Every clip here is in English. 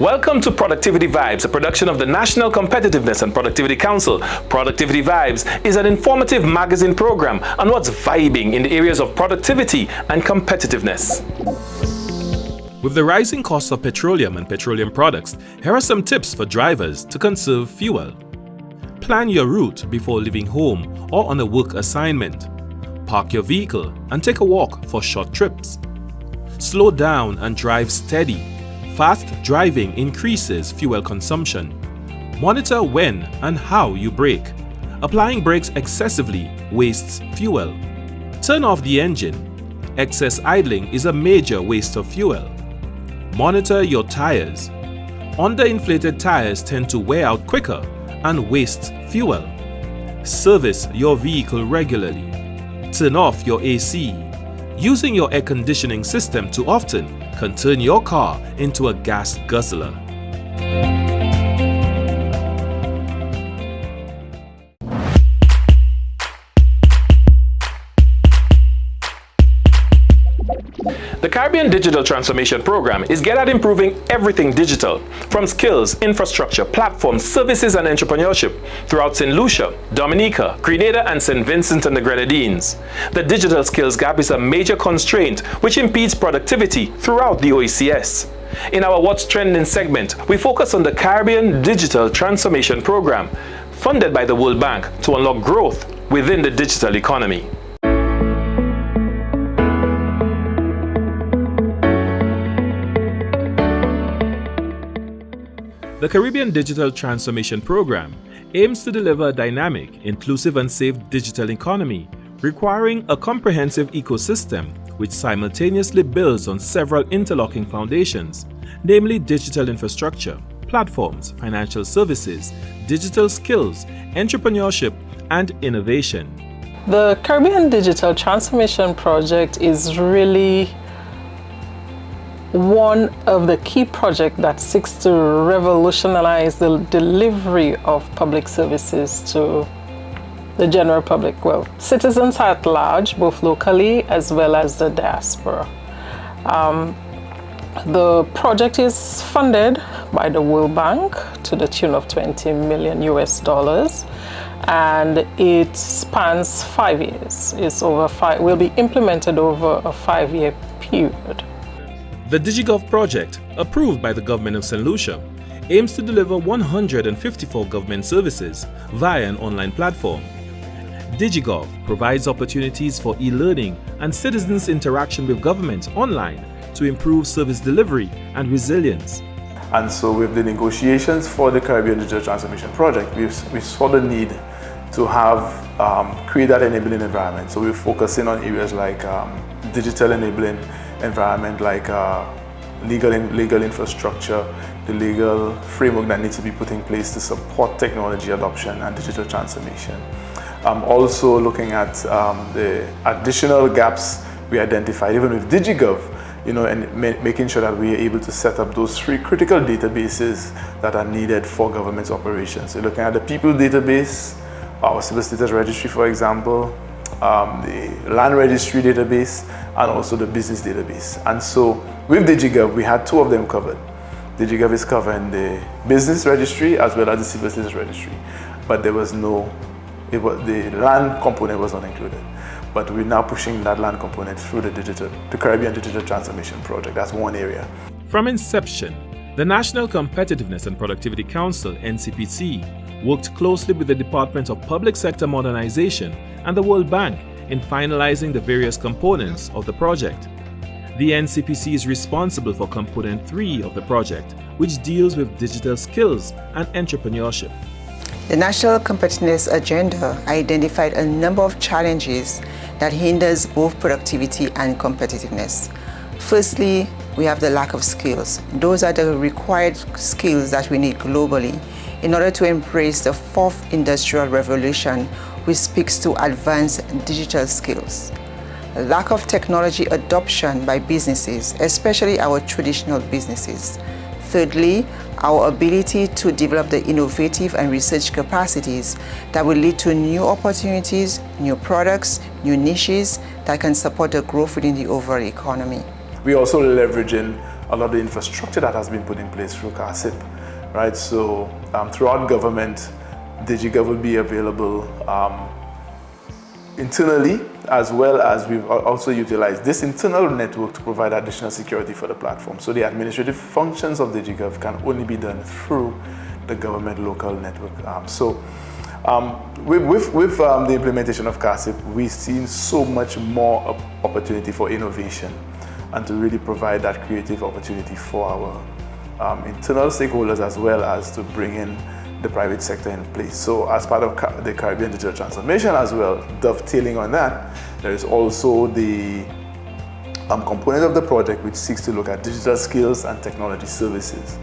Welcome to Productivity Vybes, a production of the National Competitiveness and Productivity Council. Productivity Vybes is an informative magazine program on what's vibing in the areas of productivity and competitiveness. With the rising cost of petroleum and petroleum products, here are some tips for drivers to conserve fuel. Plan your route before leaving home or on a work assignment. Park your vehicle and take a walk for short trips. Slow down and drive steady. Fast driving increases fuel consumption. Monitor when and how you brake. Applying brakes excessively wastes fuel. Turn off the engine. Excess idling is a major waste of fuel. Monitor your tires. Underinflated tires tend to wear out quicker and waste fuel. Service your vehicle regularly. Turn off your AC. Using your air conditioning system too often can turn your car into a gas guzzler. The Caribbean Digital Transformation Program is geared at improving everything digital, from skills, infrastructure, platforms, services, and entrepreneurship throughout St. Lucia, Dominica, Grenada, and St. Vincent and the Grenadines. The digital skills gap is a major constraint which impedes productivity throughout the OECS. In our What's Trending segment, we focus on the Caribbean Digital Transformation Program, funded by the World Bank to unlock growth within the digital economy. The Caribbean Digital Transformation Program aims to deliver a dynamic, inclusive and safe digital economy, requiring a comprehensive ecosystem which simultaneously builds on several interlocking foundations, namely digital infrastructure, platforms, financial services, digital skills, entrepreneurship, and innovation. The Caribbean Digital Transformation Project is really one of the key projects that seeks to revolutionize the delivery of public services to the general public, well, citizens at large, both locally as well as the diaspora. The project is funded by the World Bank to the tune of $20 million, and it spans 5 years. Will be implemented over a 5-year period. The DigiGov project, approved by the government of St. Lucia, aims to deliver 154 government services via an online platform. DigiGov provides opportunities for e-learning and citizens' interaction with government online to improve service delivery and resilience. And so with the negotiations for the Caribbean Digital Transformation Project, we saw the need to create that enabling environment. So we're focusing on areas like digital enabling environment, like legal infrastructure, the legal framework that needs to be put in place to support technology adoption and digital transformation. Also looking at the additional gaps we identified, even with DigiGov, and making sure that we are able to set up those 3 critical databases that are needed for government's operations. So looking at the people database, our civil status registry, for example, the land registry database, and also the business database. And so with DigiGov, we had 2 of them covered. DigiGov is covering the business registry as well as the civil status registry, but there was the land component was not included. But we're now pushing that land component through the Caribbean Digital Transformation Project. That's one area. From inception, the National Competitiveness and Productivity Council, NCPC, worked closely with the Department of Public Sector Modernization and the World Bank in finalizing the various components of the project. The NCPC is responsible for Component 3 of the project, which deals with digital skills and entrepreneurship. The National Competitiveness Agenda identified a number of challenges that hinders both productivity and competitiveness. Firstly, we have the lack of skills. Those are the required skills that we need globally in order to embrace the 4th industrial revolution, which speaks to advanced digital skills. Lack of technology adoption by businesses, especially our traditional businesses. Thirdly, our ability to develop the innovative and research capacities that will lead to new opportunities, new products, new niches that can support the growth within the overall economy. We're also leveraging a lot of the infrastructure that has been put in place through CARSIP, right? So throughout government, DigiGov will be available internally, as well as we've also utilized this internal network to provide additional security for the platform. So the administrative functions of DigiGov can only be done through the government local network. With the implementation of CARSIP, we've seen so much more opportunity for innovation and to really provide that creative opportunity for our internal stakeholders, as well as to bring in the private sector in place. So as part of the Caribbean Digital Transformation as well, dovetailing on that, there is also the component of the project which seeks to look at digital skills and technology services.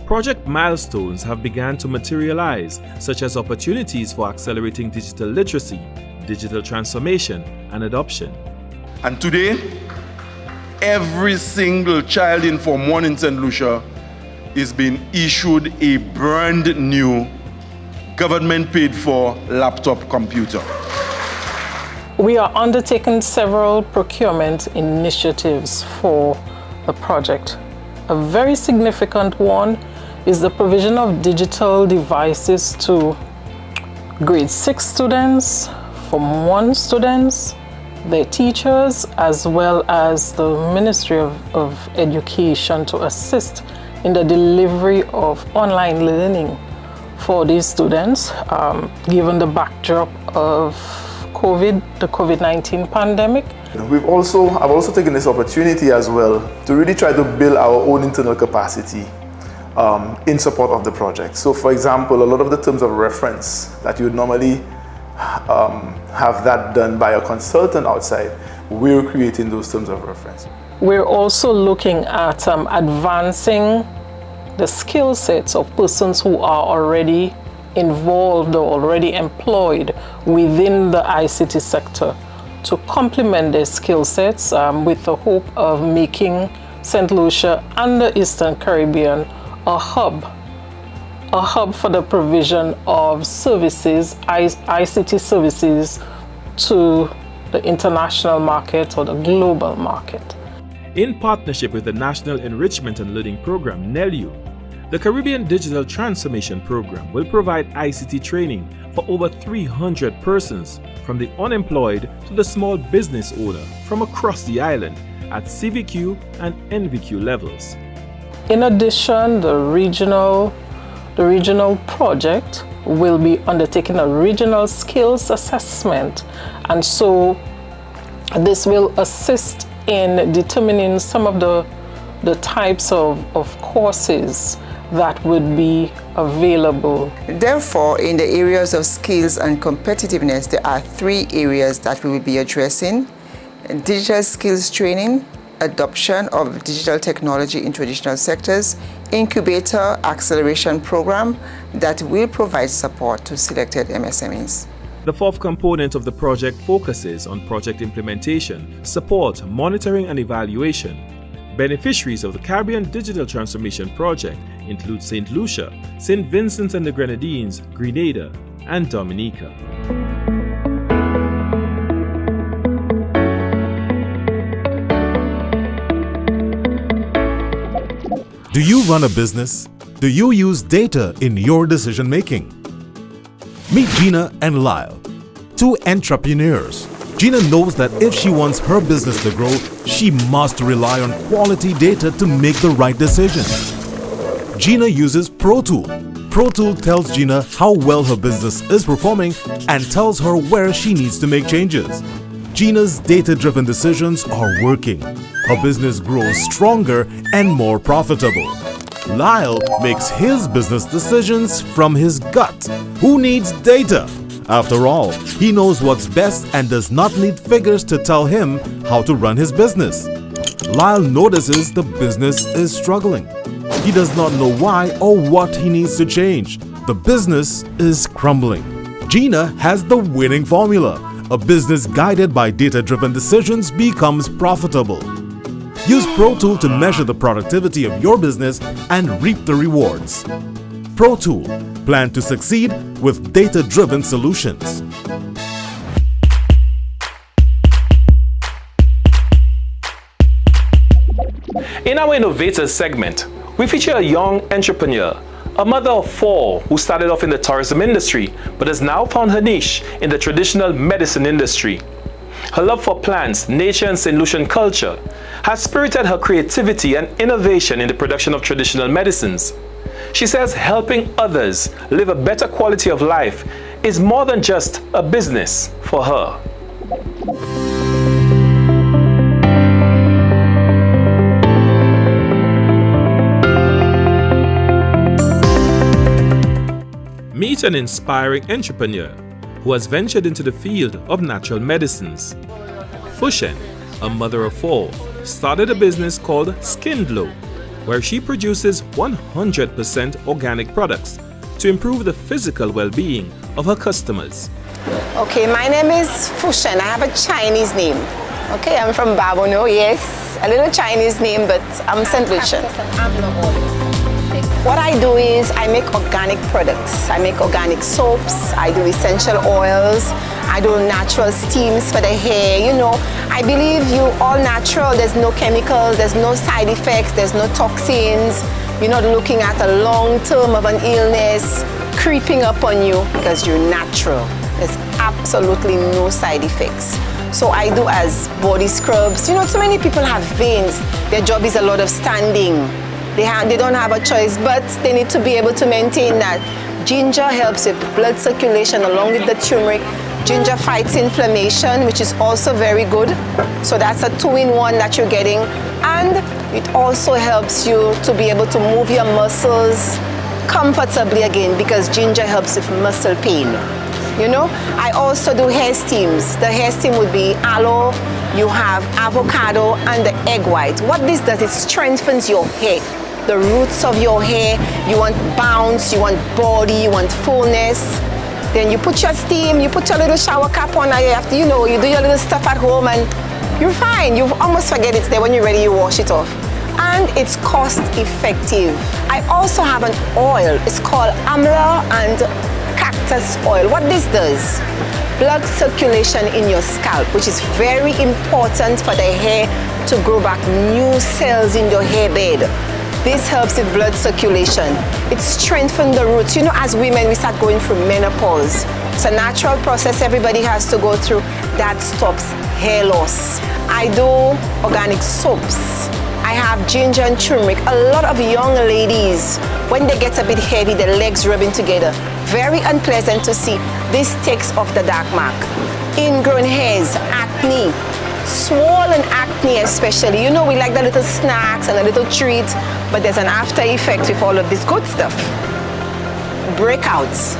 Project milestones have begun to materialize, such as opportunities for accelerating digital literacy, digital transformation, and adoption. And today, every single child in Form 1 in St. Lucia is being issued a brand new government paid for laptop computer. We are undertaking several procurement initiatives for the project. A very significant one is the provision of digital devices to grade 6 students, Form 1 students, their teachers, as well as the Ministry of Education to assist in the delivery of online learning for these students, given the backdrop of the COVID-19 pandemic. I've also taken this opportunity as well to really try to build our own internal capacity in support of the project. So for example, a lot of the terms of reference that you would normally have that done by a consultant outside, we're creating those terms of reference. We're also looking at advancing the skill sets of persons who are already involved or already employed within the ICT sector to complement their skill sets with the hope of making St. Lucia and the Eastern Caribbean a hub for the provision of services, ICT services, to the international market or the global market. In partnership with the National Enrichment and Learning Program, NELU, the Caribbean Digital Transformation Program will provide ICT training for over 300 persons, from the unemployed to the small business owner from across the island at CVQ and NVQ levels. In addition, the regional project will be undertaking a regional skills assessment, and so this will assist in determining some of the types of courses that would be available. Therefore, in the areas of skills and competitiveness, there are 3 areas that we will be addressing: digital skills training, adoption of digital technology in traditional sectors, incubator acceleration program that will provide support to selected MSMEs. The 4th component of the project focuses on project implementation, support, monitoring, and evaluation. Beneficiaries of the Caribbean Digital Transformation Project include St. Lucia, St. Vincent and the Grenadines, Grenada, and Dominica. Do you run a business? Do you use data in your decision making? Meet Gina and Lyle, 2 entrepreneurs. Gina knows that if she wants her business to grow, she must rely on quality data to make the right decisions. Gina uses ProTool. ProTool tells Gina how well her business is performing and tells her where she needs to make changes. Gina's data-driven decisions are working. Her business grows stronger and more profitable. Lyle makes his business decisions from his gut. Who needs data? After all, he knows what's best and does not need figures to tell him how to run his business. Lyle notices the business is struggling. He does not know why or what he needs to change. The business is crumbling. Gina has the winning formula. A business guided by data-driven decisions becomes profitable. Use ProTool to measure the productivity of your business and reap the rewards. ProTool. Plan to succeed with data-driven solutions. In our Innovators segment, we feature a young entrepreneur, a mother of 4 who started off in the tourism industry but has now found her niche in the traditional medicine industry. Her love for plants, nature and St. Lucian culture has spirited her creativity and innovation in the production of traditional medicines. She says helping others live a better quality of life is more than just a business for her. Meet an inspiring entrepreneur who has ventured into the field of natural medicines. Fushen, a mother of 4, started a business called Skin Glow, where she produces 100% organic products to improve the physical well-being of her customers. Okay, my name is Fushen. I have a Chinese name. Okay, I'm from Babono, yes. A little Chinese name, but I'm St. Lucian. What I do is I make organic products. I make organic soaps, I do essential oils, I do natural steams for the hair. You know, I believe you all natural, there's no chemicals, there's no side effects, there's no toxins. You're not looking at a long term of an illness creeping up on you because you're natural. There's absolutely no side effects. So I do as body scrubs. You know, too many people have veins. Their job is a lot of standing. They don't have a choice, but they need to be able to maintain that. Ginger helps with blood circulation along with the turmeric. Ginger fights inflammation, which is also very good. So that's a 2-in-1 that you're getting. And it also helps you to be able to move your muscles comfortably again because ginger helps with muscle pain. You know, I also do hair steams. The hair steam would be aloe, you have avocado and the egg white. What this does, it strengthens your hair. The roots of your hair, you want bounce, you want body, you want fullness. Then you put your steam, you put your little shower cap on, and you have to, you know, you do your little stuff at home and you're fine. You almost forget it's there. When you're ready, you wash it off. And it's cost effective. I also have an oil. It's called amla and cactus oil. What this does, blood circulation in your scalp, which is very important for the hair to grow back new cells in your hair bed. This helps with blood circulation. It strengthens the roots. You know, as women, we start going through menopause. It's a natural process everybody has to go through. That stops hair loss. I do organic soaps. I have ginger and turmeric. A lot of young ladies, when they get a bit heavy, their legs rubbing together, very unpleasant to see. This takes off the dark mark. Ingrown hairs, acne, swollen acne especially. You know, we like the little snacks and a little treat, but there's an after effect with all of this good stuff. Breakouts.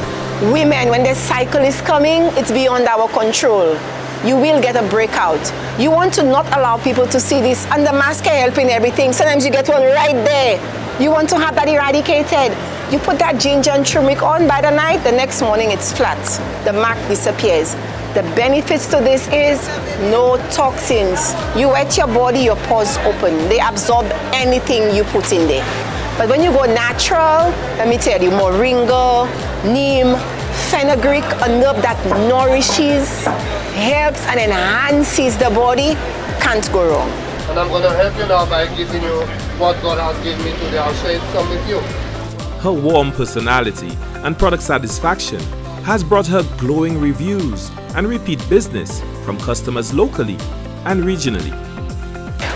Women, when their cycle is coming, it's beyond our control. You will get a breakout. You want to not allow people to see this, and the mask can help in everything. Sometimes you get one right there. You want to have that eradicated. You put that ginger and turmeric on by the night, the next morning it's flat. The mark disappears. The benefits to this is no toxins. You wet your body, your pores open. They absorb anything you put in there. But when you go natural, let me tell you, moringa, neem, fenugreek, a herb that nourishes, helps and enhances the body, can't go wrong. And I'm going to help you now by giving you what God has given me today. I'll share some with you. Her warm personality and product satisfaction has brought her glowing reviews and repeat business from customers locally and regionally.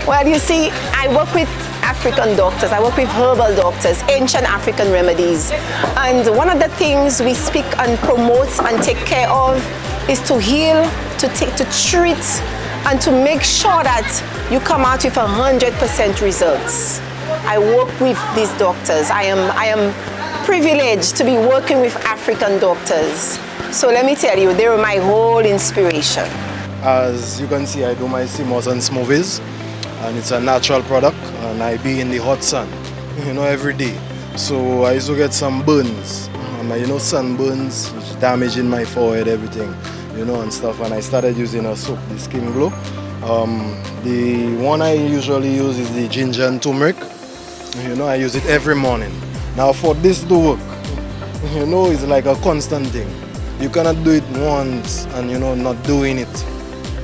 Well, you see, I work with African doctors, I work with herbal doctors, ancient African remedies. And one of the things we speak and promote and take care of is to heal, to treat, and to make sure that you come out with 100% results. I work with these doctors. I am privileged to be working with African doctors. So let me tell you, they were my whole inspiration. As you can see, I do my CMOS and smoothies, and it's a natural product, and I be in the hot sun, you know, every day. So I used to get some burns, you know, sunburns, which damaging my forehead, everything, you know, and stuff. And I started using a soap, the Skin Glow. The one I usually use is the ginger and turmeric. You know, I use it every morning. Now for this to work, you know, it's like a constant thing. You cannot do it once and, you know, not doing it.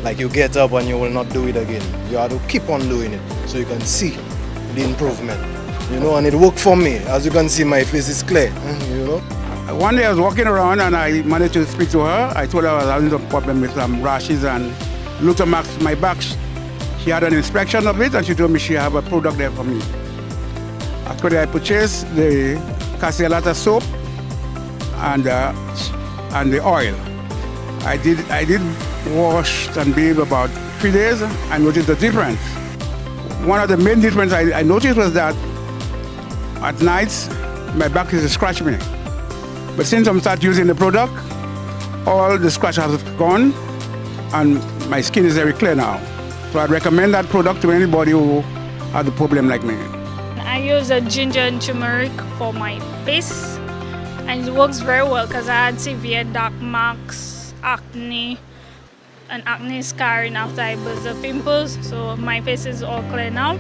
Like you get up and you will not do it again. You have to keep on doing it so you can see the improvement. And it worked for me. As you can see, my face is clear. One day I was walking around and I managed to speak to her. I told her I was having some problem with some rashes and looked at my back. She had an inspection of it and she told me she had a product there for me. Actually, I purchased the Castellata soap and the oil. I did wash and bathe about 3 days. I noticed the difference. One of the main difference I noticed was that at nights my back is scratching me. But since I'm start using the product, all the scratch has gone and my skin is very clear now. So I recommend that product to anybody who has a problem like me. I use a ginger and turmeric for my face and it works very well because I had severe dark marks, acne, and acne scarring after I burst the pimples. So my face is all clear now.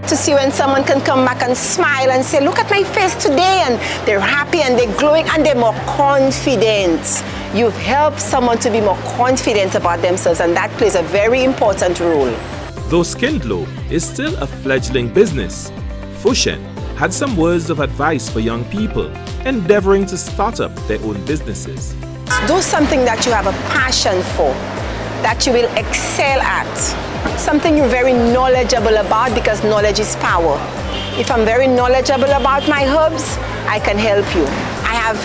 To see when someone can come back and smile and say, look at my face today, and they're happy and they're glowing and they're more confident. You've helped someone to be more confident about themselves, and that plays a very important role. Though Skin Glow is still a fledgling business, Fushen had some words of advice for young people endeavoring to start up their own businesses. Do something that you have a passion for, that you will excel at. Something you're very knowledgeable about, because knowledge is power. If I'm very knowledgeable about my herbs, I can help you. I have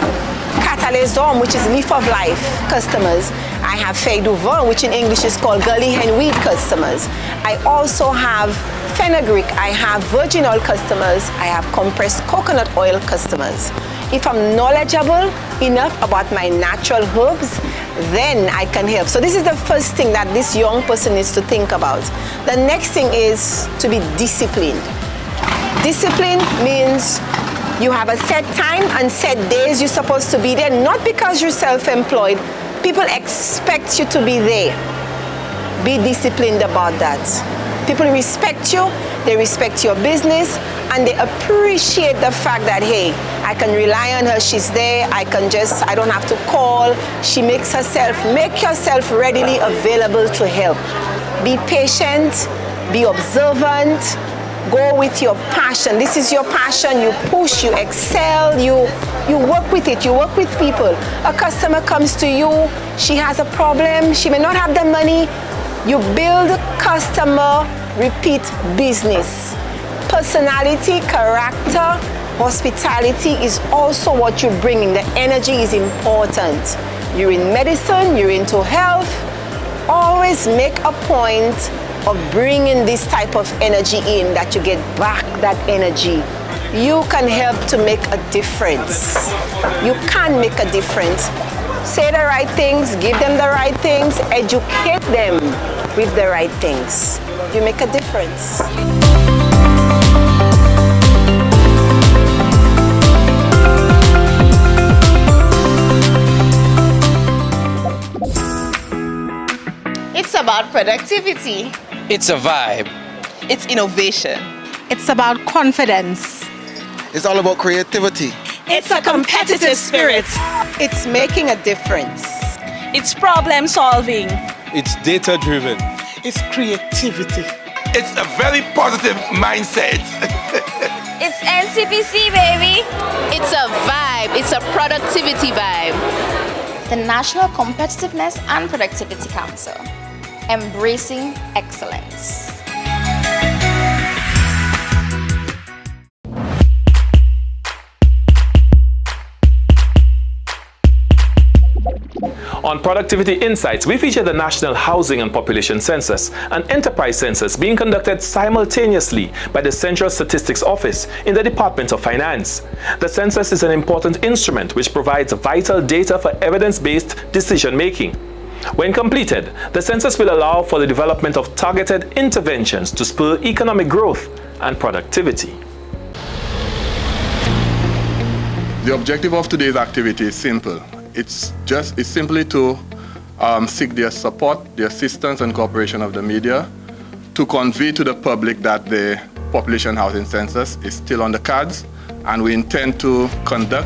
Catalysome, which is leaf of life customers. I have Feuille du Vin, which in English is called gully henweed customers. I also have fenugreek. I have virgin oil customers. I have compressed coconut oil customers. If I'm knowledgeable enough about my natural herbs, then I can help. So this is the first thing that this young person needs to think about. The next thing is to be disciplined. Discipline means you have a set time and set days you're supposed to be there, not because you're self-employed. People expect you to be there. Be disciplined about that. People respect you, they respect your business, and they appreciate the fact that, hey, I can rely on her, she's there, I don't have to call, she makes herself. Make yourself readily available to help. Be patient, be observant, go with your passion. This is your passion, you push, you excel, you work with it, you work with people. A customer comes to you, she has a problem, she may not have the money. You build customer repeat business. Personality, character, hospitality is also what you're bringing. The energy is important. You're in medicine, you're into health. Always make a point of bringing this type of energy in, that you get back that energy. You can help to make a difference. You can make a difference. Say the right things, give them the right things, educate them with the right things. You make a difference. It's about productivity. It's a vibe. It's innovation. It's about confidence. It's all about creativity. It's a competitive spirit. It's making a difference. It's problem solving. It's data-driven. It's creativity. It's a very positive mindset. It's NCPC, baby. It's a vibe. It's a productivity vibe. The National Competitiveness and Productivity Council. Embracing excellence. On Productivity Insights, we feature the National Housing and Population Census, an enterprise census being conducted simultaneously by the Central Statistics Office in the Department of Finance. The census is an important instrument which provides vital data for evidence-based decision-making. When completed, the census will allow for the development of targeted interventions to spur economic growth and productivity. The objective of today's activity is simple. It's simply to seek their support, the assistance and cooperation of the media to convey to the public that the population housing census is still on the cards, and we intend to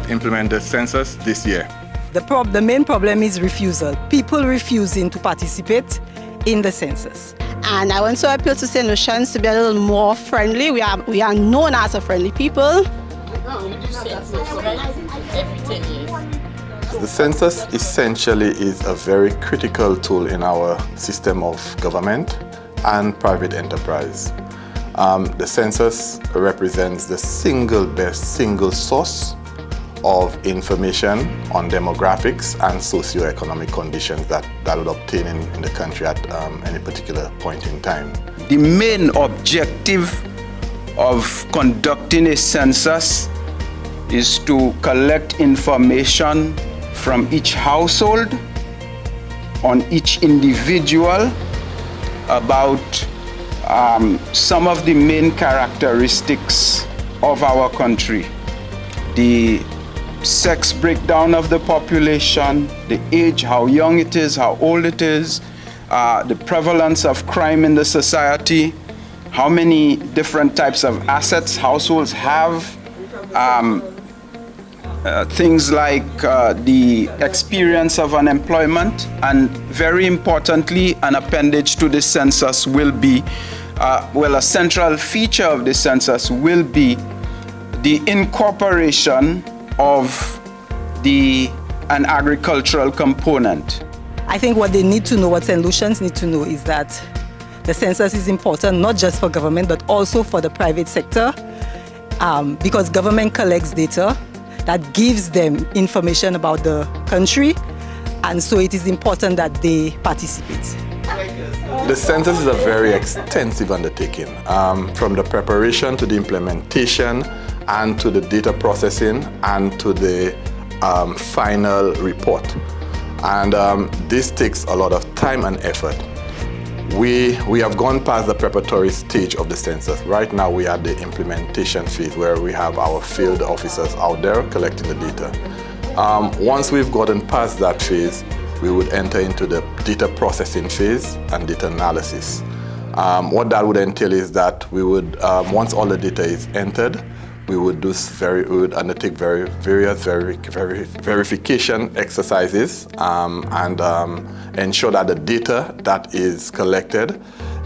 implement the census this year. The main problem is refusal. People refusing to participate in the census. And I want to appeal to St. Lucians to be a little more friendly. We are known as a friendly people. The census essentially is a very critical tool in our system of government and private enterprise. The census represents the single source of information on demographics and socio-economic conditions that would obtain in the country at any particular point in time. The main objective of conducting a census is to collect information from each household, on each individual, about some of the main characteristics of our country. The sex breakdown of the population, the age, how young it is, how old it is, the prevalence of crime in the society, how many different types of assets households have, things like the experience of unemployment, and very importantly, an appendage to the census will be, a central feature of the census will be the incorporation of an agricultural component. I think what they need to know, what St. Lucians need to know, is that the census is important not just for government but also for the private sector, because government collects data that gives them information about the country, and so it is important that they participate. The census is a very extensive undertaking, from the preparation to the implementation and to the data processing and to the final report. And this takes a lot of time and effort. We have gone past the preparatory stage of the census. Right now we are at the implementation phase where we have our field officers out there collecting the data. Once we've gotten past that phase, we would enter into the data processing phase and data analysis. What that would entail is that we would, once all the data is entered, we would undertake various verification exercises and ensure that the data that is collected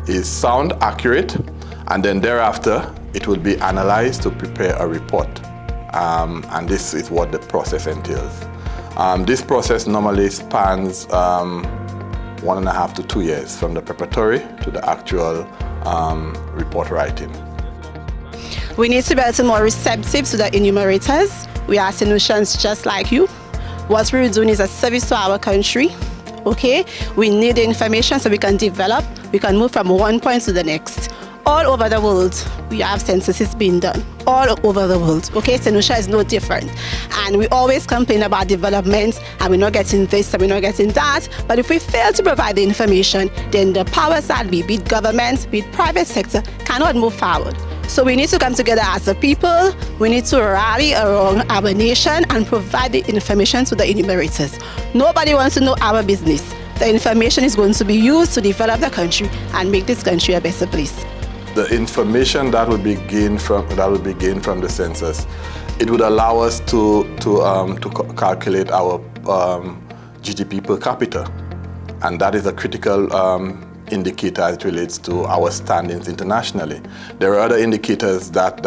is sound, accurate, and then thereafter it will be analyzed to prepare a report. And this is what the process entails. This process normally spans 1.5 to 2 years, from the preparatory to the actual report writing. We need to be a little more receptive to the enumerators. We are St. Lucians just like you. What we're doing is a service to our country. Okay? We need the information so we can develop, we can move from one point to the next. All over the world, we have censuses being done. All over the world. Okay? St. Lucia is no different. And we always complain about development and we're not getting this and we're not getting that. But if we fail to provide the information, then the powers that be it government, be it private sector, cannot move forward. So we need to come together as a people. We need to rally around our nation and provide the information to the enumerators. Nobody wants to know our business. The information is going to be used to develop the country and make this country a better place. The information that would be gained from the census, it would allow us to calculate our GDP per capita, and that is a critical indicator as it relates to our standings internationally. There are other indicators that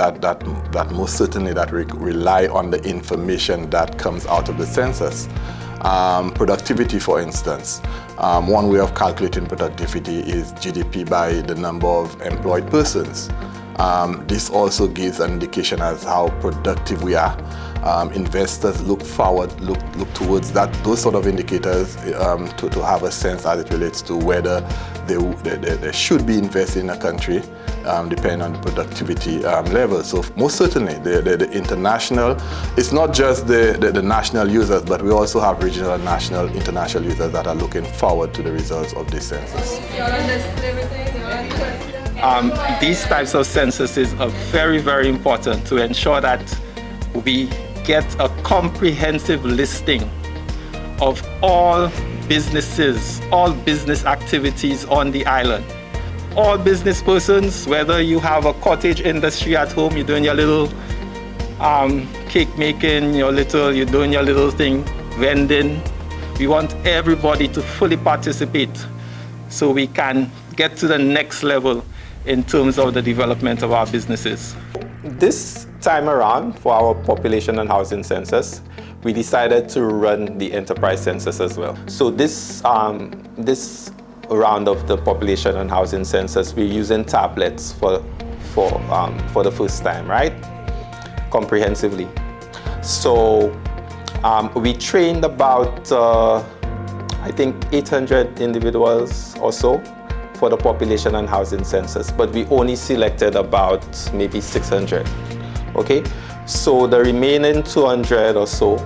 most certainly rely on the information that comes out of the census. Productivity, for instance. One way of calculating productivity is GDP by the number of employed persons. This also gives an indication as how productive we are. Investors look towards those sort of indicators to have a sense as it relates to whether they should be invested in a country, depending on the productivity level. So most certainly the international, it's not just the national users, but we also have regional, national, international users that are looking forward to the results of this census. These types of censuses are very, very important to ensure that we get a comprehensive listing of all businesses, all business activities on the island. All business persons, whether you have a cottage industry at home, you're doing your little cake making, you're doing your little thing, vending. We want everybody to fully participate so we can get to the next level in terms of the development of our businesses. This time around, for our population and housing census, we decided to run the enterprise census as well. So this round of the population and housing census, we're using tablets for the first time, right? Comprehensively. So we trained about, I think, 800 individuals or so for the population and housing census, but we only selected about maybe 600, okay? So the remaining 200 or so,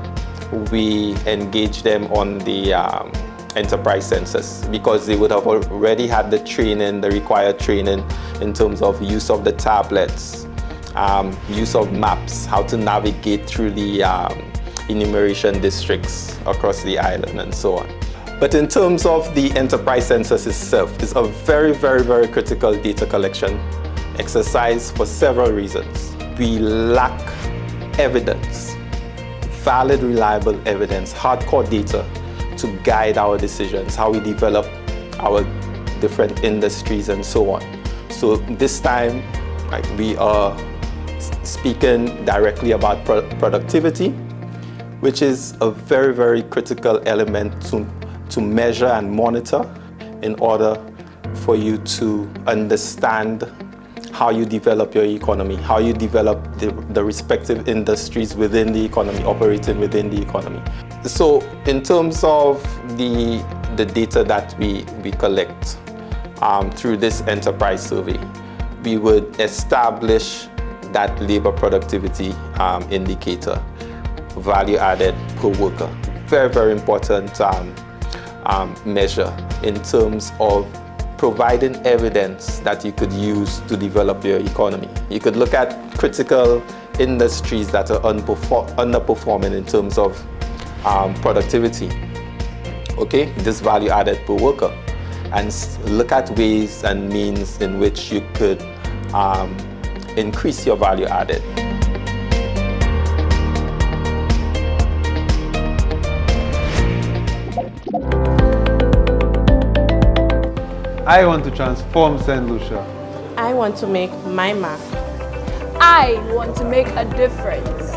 we engaged them on the enterprise census because they would have already had the training, the required training in terms of use of the tablets, use of maps, how to navigate through the enumeration districts across the island and so on. But in terms of the enterprise census itself, it's a very, very, very critical data collection exercise for several reasons. We lack evidence, valid, reliable evidence, hardcore data to guide our decisions, how we develop our different industries and so on. So this time, we are speaking directly about productivity, which is a very, very critical element to measure and monitor in order for you to understand how you develop your economy, how you develop the respective industries within the economy, operating within the economy. So in terms of the data that we collect through this enterprise survey, we would establish that labor productivity indicator, value added per worker. Very, very important measure in terms of providing evidence that you could use to develop your economy. You could look at critical industries that are underperforming in terms of productivity, okay, this value added per worker, and look at ways and means in which you could increase your value added. I want to transform St. Lucia. I want to make my mark. I want to make a difference.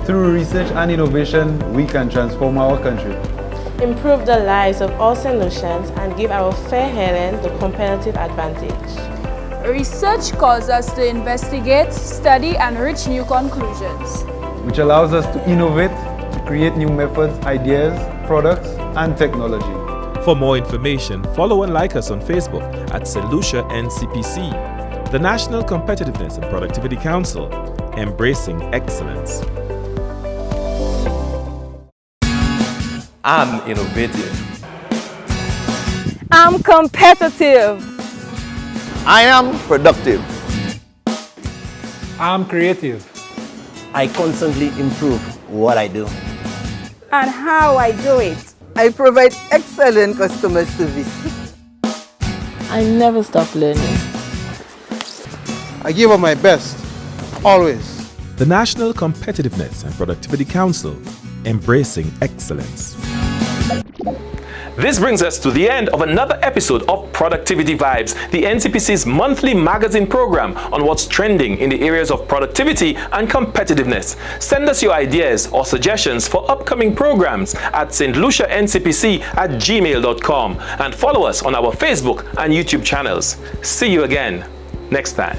Through research and innovation, we can transform our country. Improve the lives of all St. Lucians and give our fair Helens the competitive advantage. Research calls us to investigate, study, and reach new conclusions, which allows us to innovate, to create new methods, ideas, products, and technology. For more information, follow and like us on Facebook at St. Lucia NCPC, the National Competitiveness and Productivity Council, embracing excellence. I'm innovative. I'm competitive. I am productive. I'm creative. I constantly improve what I do. And how I do it. I provide excellent customer service. I never stop learning. I give up my best, always. The National Competitiveness and Productivity Council, embracing excellence. This brings us to the end of another episode of Productivity Vibes, the NCPC's monthly magazine program on what's trending in the areas of productivity and competitiveness. Send us your ideas or suggestions for upcoming programs at stluciancpc@gmail.com and follow us on our Facebook and YouTube channels. See you again next time.